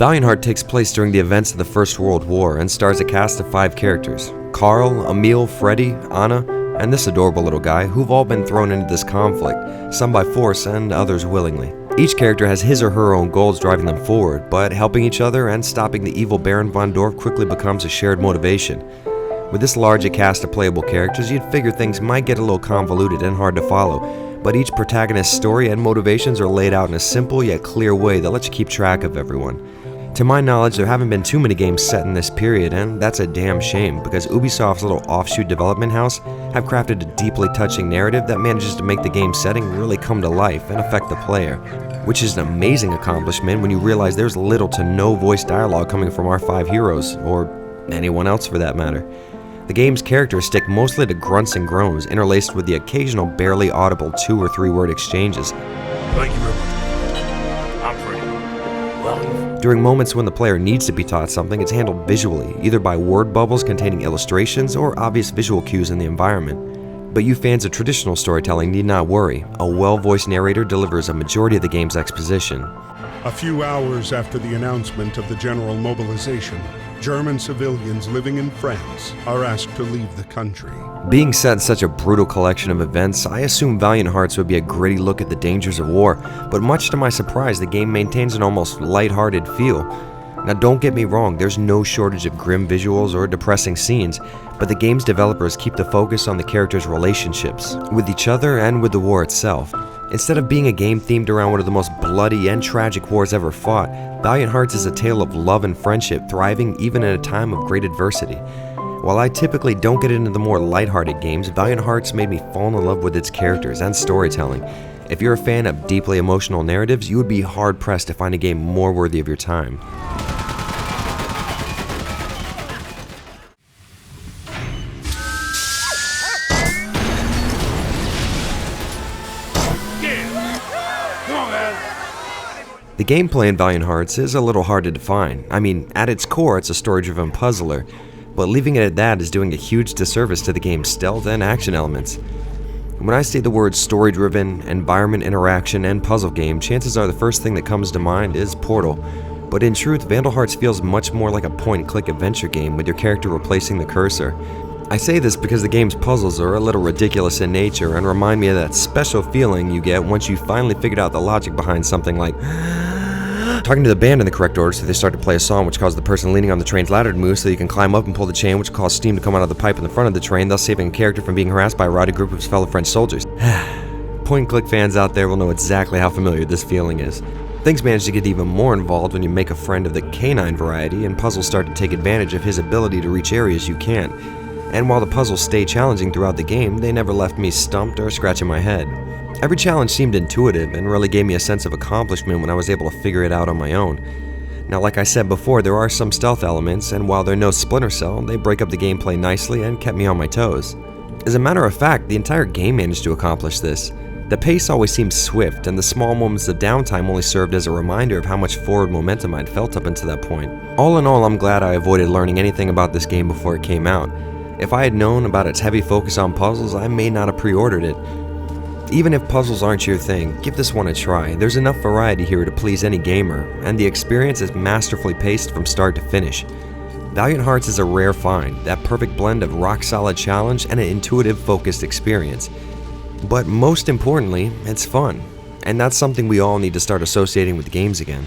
Valiant Hearts takes place during the events of the First World War and stars a cast of 5 characters: Carl, Emil, Freddy, Anna, and this adorable little guy who've all been thrown into this conflict, some by force and others willingly. Each character has his or her own goals driving them forward, but helping each other and stopping the evil Baron von Dorf quickly becomes a shared motivation. With this large a cast of playable characters, you'd figure things might get a little convoluted and hard to follow, but each protagonist's story and motivations are laid out in a simple yet clear way that lets you keep track of everyone. To my knowledge, there haven't been too many games set in this period, and that's a damn shame, because Ubisoft's little offshoot development house have crafted a deeply touching narrative that manages to make the game setting really come to life and affect the player, which is an amazing accomplishment when you realize there's little to no voice dialogue coming from our 5 heroes, or anyone else for that matter. The game's characters stick mostly to grunts and groans, interlaced with the occasional barely audible 2 or 3 word exchanges. Thank you very much. I'm free. Well, during moments when the player needs to be taught something, it's handled visually, either by word bubbles containing illustrations or obvious visual cues in the environment. But you fans of traditional storytelling need not worry. A well-voiced narrator delivers a majority of the game's exposition. A few hours after the announcement of the general mobilization, German civilians living in France are asked to leave the country. Being set in such a brutal collection of events, I assumed Valiant Hearts would be a gritty look at the dangers of war, but much to my surprise, the game maintains an almost lighthearted feel. Now don't get me wrong, there's no shortage of grim visuals or depressing scenes, but the game's developers keep the focus on the characters' relationships, with each other and with the war itself. Instead of being a game themed around one of the most bloody and tragic wars ever fought, Valiant Hearts is a tale of love and friendship thriving even in a time of great adversity. While I typically don't get into the more lighthearted games, Valiant Hearts made me fall in love with its characters and storytelling. If you're a fan of deeply emotional narratives, you would be hard-pressed to find a game more worthy of your time. The gameplay in Valiant Hearts is a little hard to define. I mean, at its core, it's a story-driven puzzler, but leaving it at that is doing a huge disservice to the game's stealth and action elements. When I say the words story-driven, environment interaction, and puzzle game, chances are the first thing that comes to mind is Portal. But in truth, Valiant Hearts feels much more like a point-and-click adventure game with your character replacing the cursor. I say this because the game's puzzles are a little ridiculous in nature and remind me of that special feeling you get once you finally figured out the logic behind something like talking to the band in the correct order so they start to play a song which causes the person leaning on the train's ladder to move so you can climb up and pull the chain which causes steam to come out of the pipe in the front of the train, thus saving a character from being harassed by a rowdy group of his fellow French soldiers. Point-and-click fans out there will know exactly how familiar this feeling is. Things manage to get even more involved when you make a friend of the canine variety and puzzles start to take advantage of his ability to reach areas you can't. And while the puzzles stay challenging throughout the game, they never left me stumped or scratching my head. Every challenge seemed intuitive and really gave me a sense of accomplishment when I was able to figure it out on my own. Now, like I said before, there are some stealth elements, and while they're no Splinter Cell, they break up the gameplay nicely and kept me on my toes. As a matter of fact, the entire game managed to accomplish this. The pace always seemed swift, and the small moments of downtime only served as a reminder of how much forward momentum I'd felt up until that point. All in all, I'm glad I avoided learning anything about this game before it came out. If I had known about its heavy focus on puzzles, I may not have pre-ordered it. Even if puzzles aren't your thing, give this one a try. There's enough variety here to please any gamer, and the experience is masterfully paced from start to finish. Valiant Hearts is a rare find, that perfect blend of rock-solid challenge and an intuitive, focused experience. But most importantly, it's fun, and that's something we all need to start associating with games again.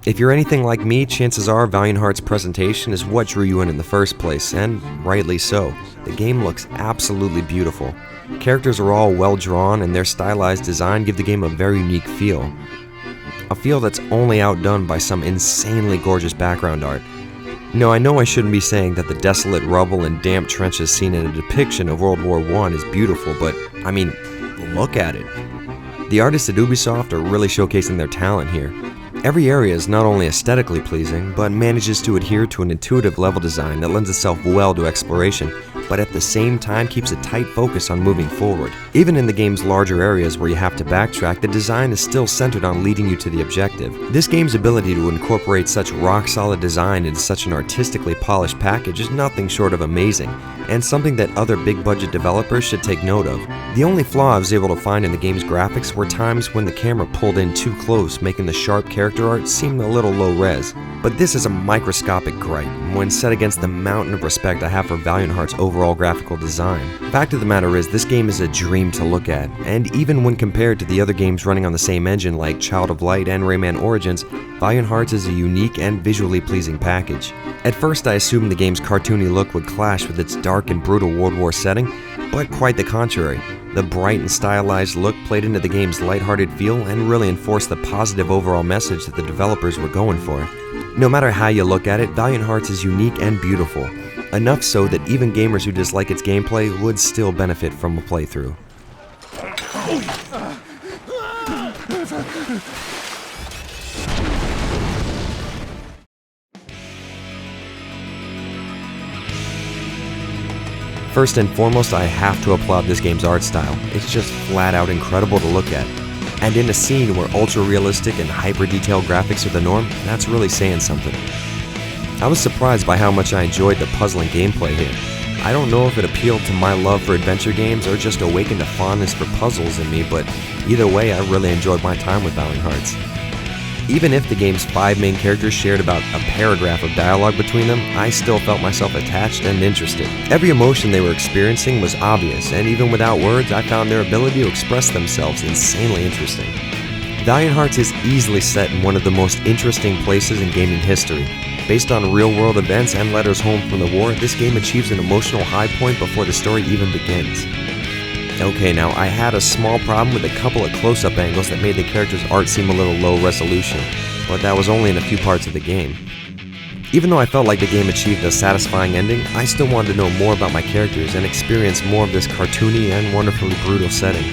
If you're anything like me, chances are Valiant Hearts' presentation is what drew you in the first place, and rightly so. The game looks absolutely beautiful. Characters are all well drawn, and their stylized design give the game a very unique feel. A feel that's only outdone by some insanely gorgeous background art. No, I know I shouldn't be saying that the desolate rubble and damp trenches seen in a depiction of World War I is beautiful, but I mean, look at it. The artists at Ubisoft are really showcasing their talent here. Every area is not only aesthetically pleasing, but manages to adhere to an intuitive level design that lends itself well to exploration, but at the same time keeps a tight focus on moving forward. Even in the game's larger areas where you have to backtrack, the design is still centered on leading you to the objective. This game's ability to incorporate such rock-solid design into such an artistically polished package is nothing short of amazing, and something that other big-budget developers should take note of. The only flaw I was able to find in the game's graphics were times when the camera pulled in too close, making the sharp character art seem a little low-res. But this is a microscopic gripe when set against the mountain of respect I have for Valiant Hearts' overall graphical design. Fact of the matter is, this game is a dream to look at, and even when compared to the other games running on the same engine like Child of Light and Rayman Origins, Valiant Hearts is a unique and visually pleasing package. At first I assumed the game's cartoony look would clash with its dark and brutal World War setting, but quite the contrary. The bright and stylized look played into the game's lighthearted feel and really enforced the positive overall message that the developers were going for. No matter how you look at it, Valiant Hearts is unique and beautiful, enough so that even gamers who dislike its gameplay would still benefit from a playthrough. First and foremost, I have to applaud this game's art style. It's just flat out incredible to look at. And in a scene where ultra-realistic and hyper-detailed graphics are the norm, that's really saying something. I was surprised by how much I enjoyed the puzzling gameplay here. I don't know if it appealed to my love for adventure games or just awakened a fondness for puzzles in me, but either way, I really enjoyed my time with Valiant Hearts. Even if the game's 5 main characters shared about a paragraph of dialogue between them, I still felt myself attached and interested. Every emotion they were experiencing was obvious, and even without words, I found their ability to express themselves insanely interesting. Valiant Hearts is easily set in one of the most interesting places in gaming history. Based on real-world events and letters home from the war, this game achieves an emotional high point before the story even begins. Okay, now I had a small problem with a couple of close-up angles that made the character's art seem a little low resolution, but that was only in a few parts of the game. Even though I felt like the game achieved a satisfying ending, I still wanted to know more about my characters and experience more of this cartoony and wonderfully brutal setting.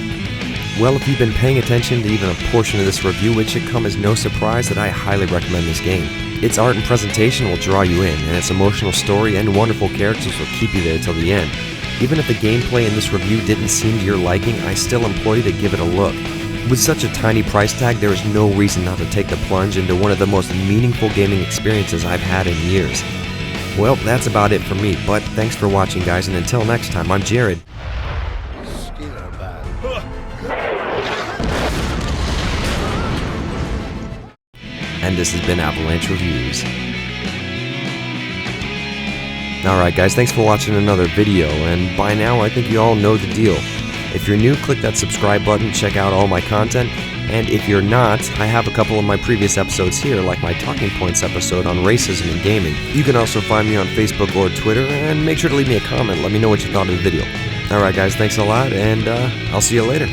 Well, if you've been paying attention to even a portion of this review, it should come as no surprise that I highly recommend this game. Its art and presentation will draw you in, and its emotional story and wonderful characters will keep you there till the end. Even if the gameplay in this review didn't seem to your liking, I still implore you to give it a look. With such a tiny price tag, there is no reason not to take the plunge into one of the most meaningful gaming experiences I've had in years. Well, that's about it for me, but thanks for watching, guys, and until next time, I'm Jared. And this has been Avalanche Reviews. Alright guys, thanks for watching another video, and by now I think you all know the deal. If you're new, click that subscribe button, check out all my content, and if you're not, I have a couple of my previous episodes here, like my Talking Points episode on racism in gaming. You can also find me on Facebook or Twitter, and make sure to leave me a comment, let me know what you thought of the video. Alright guys, thanks a lot, and I'll see you later.